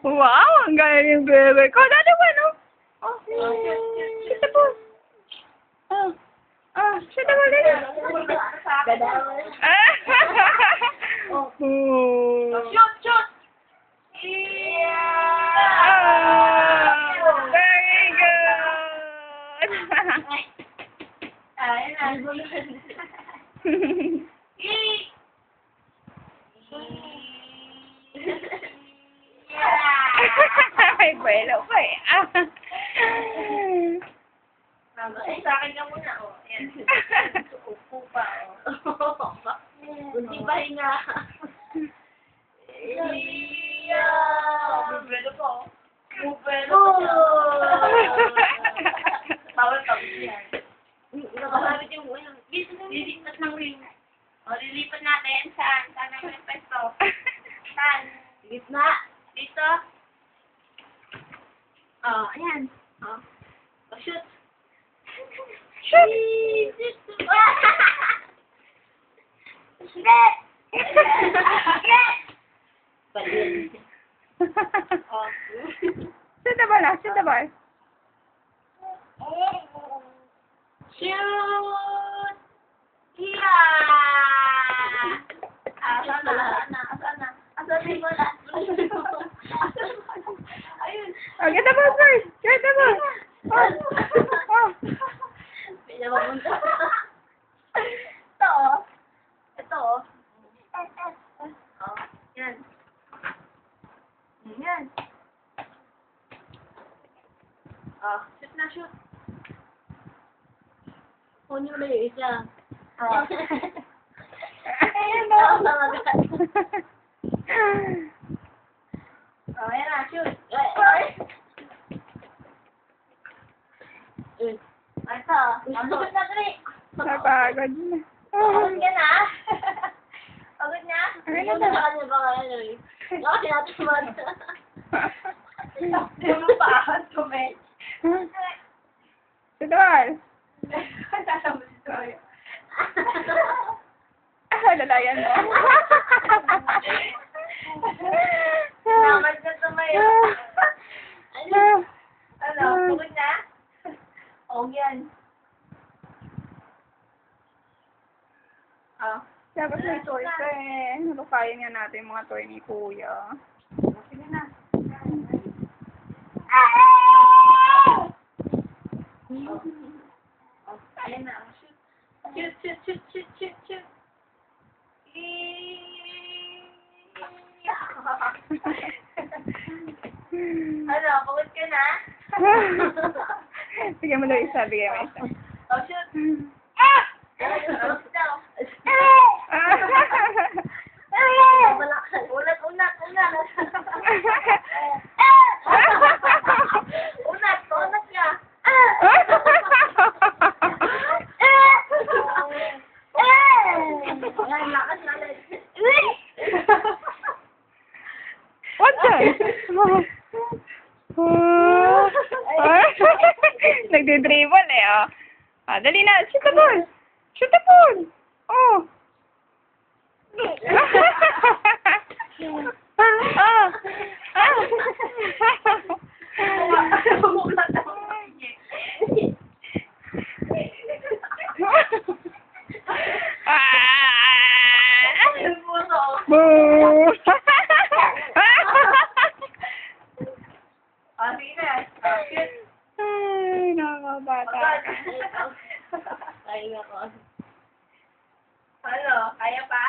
Wow, ang galing yung bebe ko. Dali mo, no? Oh, shoot the ball. Shoot the ball, dali. Shoot! Very good. Ayan na. Ay, buelo pa eh. Sa akin ka muna, oh. Ayan. Upo pa, oh. Hindi ba hinga? Bubelo po. Bubelo po. Bawal pa yan. Nakasabi yung wing. Lilipat ng wing. O, lilipat natin. Saan? Saan naman yung pesto? Saan? Gitna. Dito. Oh, ayan. Oh. Shoot. Shoot! Oh. Shoot the ball, shoot the ball. Shoot! Yeah! Asan na yung bola? Ayun. Oh, get the ball first. Get the ball. Oh. Pinapapunta. Ito, oh. Ito, oh. Oh, yan. Yan. Oh, shoot na, shoot. Kunin mo yung isa. Oh. Ayan na. Oh, yan na, shoot. Ito, shoot na, dali. Napagod na. Pagod ka na? Pagod na? Ay, Hindi na. mo na ba kaya eh. Bakit natin man? Hindi mo pa ako tumit. Shoot the ball. Sasabi si Toyo. Lalayan mo. Naman na tumayo. Ano, pagod na? Oo, yan. Oh. Dapat may toy ka eh. Nalukayin nga natin yung mga toy ni Kuya. Sige na. Oh, ayan na. Shoot. Shoot. Ano, pagod ka na? Bigyan mo daw isa, bigyan mo isa. Oh, shoot. Unat. Unat ka. Ayan, lakas na. What's that? Nagdi-dribble eh, oh. Ah, dali na. Shoot the ball. Shoot the ball. Oh. Boo! Sige na. Shoot. Ay, nakakabata. Kaya ako. Ano? Kaya pa?